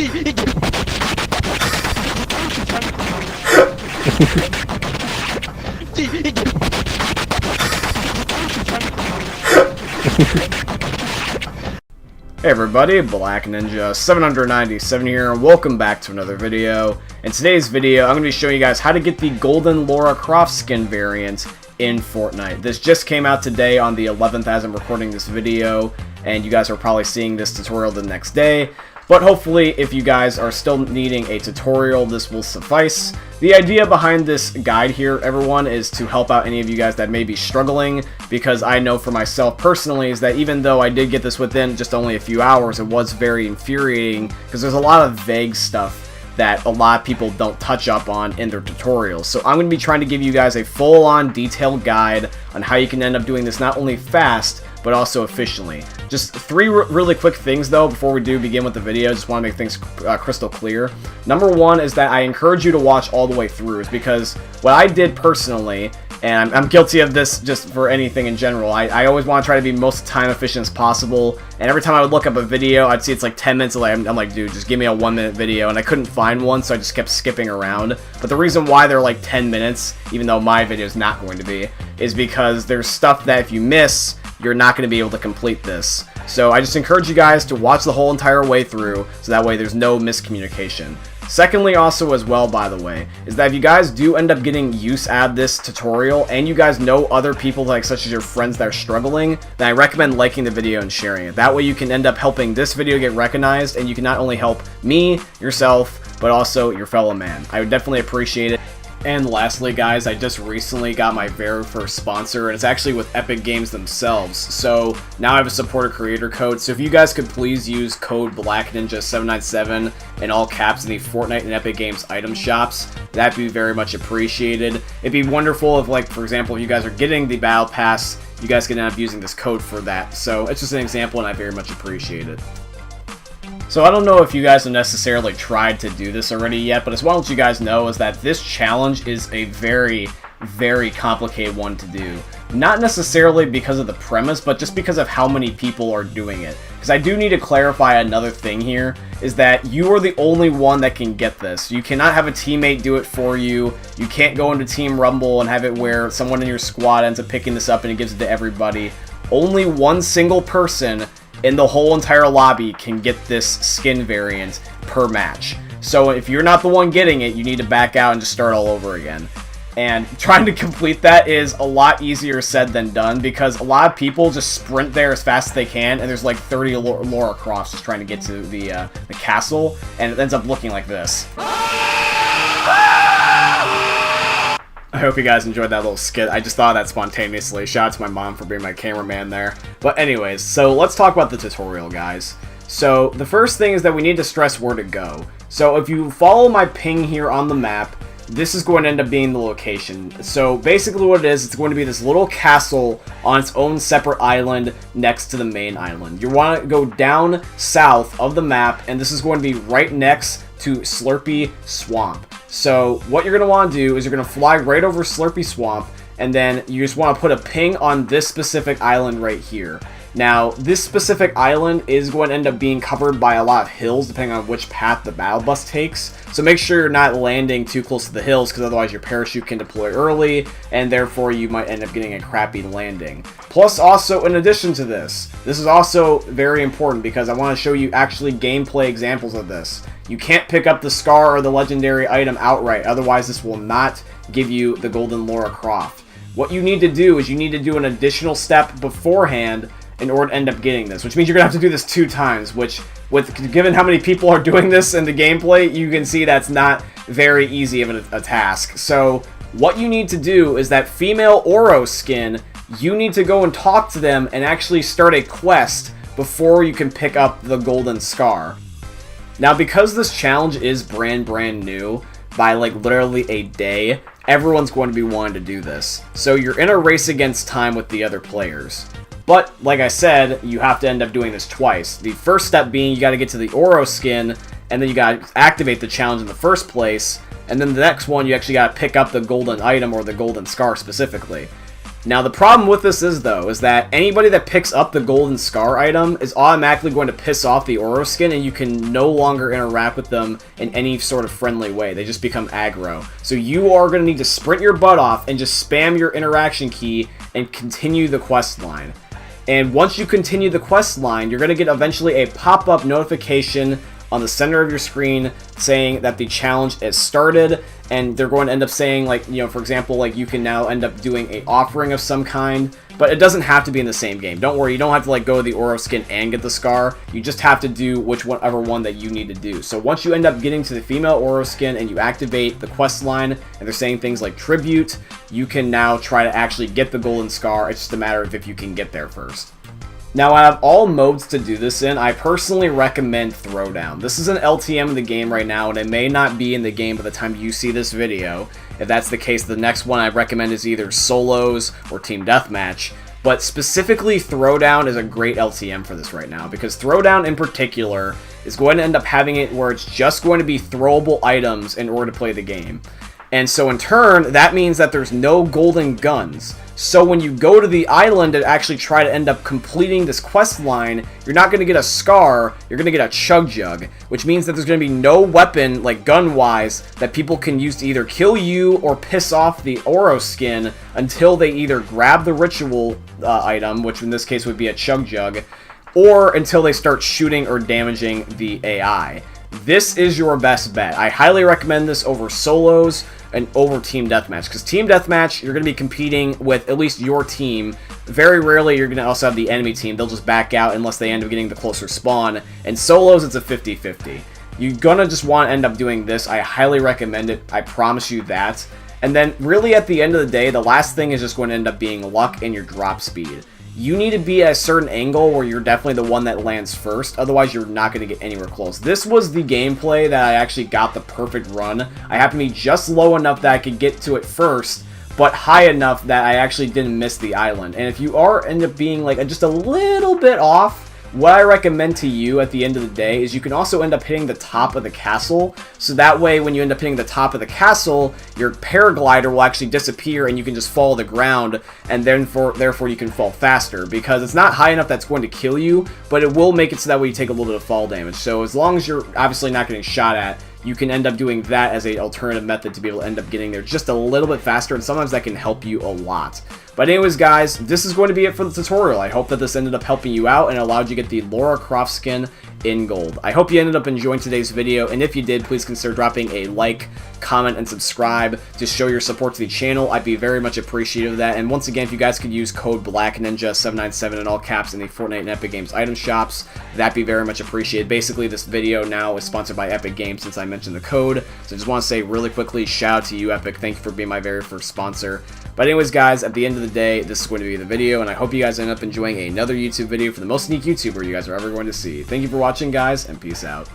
Hey everybody, Black Ninja 797 here, and welcome back to another video. In today's video, I'm going to be showing you guys how to get the golden Lara Croft skin variant in Fortnite. This just came out today on the 11th as I'm recording this video, and you guys are probably seeing this tutorial the next day. But hopefully, if you guys are still needing a tutorial, this will suffice. The idea behind this guide here, everyone, is to help out any of you guys that may be struggling, because I know for myself personally is that even though I did get this within just only a few hours, it was very infuriating, because there's a lot of vague stuff that a lot of people don't touch up on in their tutorials. So I'm going to be trying to give you guys a full-on detailed guide on how you can end up doing this not only fast, but also efficiently. Just three really quick things though before we do begin with the video. Just want to make things crystal clear. Number one is that I encourage you to watch all the way through, is because what I did personally, and I'm guilty of this just for anything in general, I always want to try to be most time efficient as possible, and every time I would look up a video, I'd see it's like 10 minutes away. I'm like, dude, just give me a 1-minute video, and I couldn't find one, so I just kept skipping around. But the reason why they're like 10 minutes, even though my video is not going to be, is because there's stuff that if you miss, you're not going to be able to complete this. So I just encourage you guys to watch the whole entire way through, so that way there's no miscommunication. Secondly, also as well, by the way, is that if you guys do end up getting use out of this tutorial, and you guys know other people, like such as your friends that are struggling, then I recommend liking the video and sharing it. That way you can end up helping this video get recognized, and you can not only help me, yourself, but also your fellow man. I would definitely appreciate it. And lastly, guys, I just recently got my very first sponsor, and it's actually with Epic Games themselves. So now I have a supporter creator code, so if you guys could please use code BlackNinja797 in all caps in the Fortnite and Epic Games item shops, that'd be very much appreciated. It'd be wonderful if, like, for example, if you guys are getting the Battle Pass, you guys can end up using this code for that. So it's just an example, and I very much appreciate it. So I don't know if you guys have necessarily tried to do this already yet, but I just want to let you guys know is that this challenge is a very, very complicated one to do. Not necessarily because of the premise, but just because of how many people are doing it. Because I do need to clarify another thing here, is that you are the only one that can get this. You cannot have a teammate do it for you. You can't go into Team Rumble and have it where someone in your squad ends up picking this up and it gives it to everybody. Only one single person in the whole entire lobby can get this skin variant per match. So if you're not the one getting it, you need to back out and just start all over again. And trying to complete that is a lot easier said than done, because a lot of people just sprint there as fast as they can, and there's like 30 Lara Crofts just trying to get to the castle, and it ends up looking like this. I hope you guys enjoyed that little skit. I just thought of that spontaneously. Shout out to my mom for being my cameraman there. But anyways, so let's talk about the tutorial, guys. So the first thing is that we need to stress where to go. So if you follow my ping here on the map, this is going to end up being the location. So basically what it is, it's going to be this little castle on its own separate island next to the main island. You want to go down south of the map, and this is going to be right next to Slurpy Swamp. So what you're going to want to do is you're going to fly right over Slurpy Swamp, and then you just want to put a ping on this specific island right here. Now, this specific island is going to end up being covered by a lot of hills, depending on which path the battle bus takes. So make sure you're not landing too close to the hills, because otherwise your parachute can deploy early, and therefore you might end up getting a crappy landing. Plus, also, in addition to this is also very important, because I want to show you actually gameplay examples of this. You can't pick up the Scar or the legendary item outright, otherwise this will not give you the golden Lara Croft. What you need to do is you need to do an additional step beforehand in order to end up getting this, which means you're going to have to do this 2 times, which, given how many people are doing this in the gameplay, you can see that's not very easy of a task. So what you need to do is that female Oro skin, you need to go and talk to them and actually start a quest before you can pick up the golden Scar. Now, because this challenge is brand new, by like literally a day, everyone's going to be wanting to do this. So you're in a race against time with the other players. But, like I said, you have to end up doing this twice. The first step being you got to get to the Oro skin, and then you got to activate the challenge in the first place, and then the next one you actually got to pick up the golden item or the golden Scar specifically. Now the problem with this is that anybody that picks up the golden scar item is automatically going to piss off the Oro skin, and you can no longer interact with them in any sort of friendly way. They just become aggro. So you are going to need to sprint your butt off and just spam your interaction key and continue the quest line. And once you continue the quest line, you're going to get eventually a pop-up notification on the center of your screen saying that the challenge is started, and they're going to end up saying, like, you know, for example, like, you can now end up doing a offering of some kind, but it doesn't have to be in the same game. Don't worry, you don't have to, like, go to the Oro skin and get the scar. You just have to do whichever one that you need to do. So once you end up getting to the female Oro skin and you activate the quest line, and they're saying things like tribute, you can now try to actually get the golden scar. It's just a matter of if you can get there first. Now, out of all modes to do this in, I personally recommend Throwdown. This is an LTM in the game right now, and it may not be in the game by the time you see this video. If that's the case, the next one I recommend is either Solos or Team Deathmatch. But specifically, Throwdown is a great LTM for this right now, because Throwdown in particular is going to end up having it where it's just going to be throwable items in order to play the game. And so in turn, that means that there's no golden guns. So when you go to the island and actually try to end up completing this quest line, you're not going to get a scar, you're going to get a chug jug, which means that there's going to be no weapon, like gun-wise, that people can use to either kill you or piss off the Oro skin until they either grab the ritual item, which in this case would be a chug jug, or until they start shooting or damaging the AI. This is your best bet. I highly recommend this over Solos and over Team Deathmatch, because Team Deathmatch, you're going to be competing with at least your team. Very rarely you're going to also have the enemy team. They'll just back out unless they end up getting the closer spawn. And Solos, it's a 50-50. You're going to just want to end up doing this. I highly recommend it. I promise you that. And then really at the end of the day, the last thing is just going to end up being luck and your drop speed. You need to be at a certain angle where you're definitely the one that lands first, otherwise you're not going to get anywhere close. This was the gameplay that I actually got the perfect run. I happened to be just low enough that I could get to it first, but high enough that I actually didn't miss the island. And if you end up being like just a little bit off, what I recommend to you at the end of the day is you can also end up hitting the top of the castle. So that way, when you end up hitting the top of the castle, your paraglider will actually disappear and you can just fall to the ground, and then therefore you can fall faster, because it's not high enough that's going to kill you, but it will make it so that way you take a little bit of fall damage. So as long as you're obviously not getting shot at, you can end up doing that as an alternative method to be able to end up getting there just a little bit faster, and sometimes that can help you a lot. But anyways, guys, this is going to be it for the tutorial. I hope that this ended up helping you out and allowed you to get the Lara Croft skin in gold. I hope you ended up enjoying today's video, and if you did, please consider dropping a like, comment, and subscribe to show your support to the channel. I'd be very much appreciative of that. And once again, if you guys could use code BlackNinja797 in all caps in the Fortnite and Epic Games item shops, that'd be very much appreciated. Basically, this video now is sponsored by Epic Games since I mentioned the code. So I just want to say really quickly, shout out to you, Epic. Thank you for being my very first sponsor. But anyways, guys, at the end of the day, this is going to be the video, and I hope you guys end up enjoying another YouTube video for the most unique YouTuber you guys are ever going to see. Thank you for watching, guys, and peace out.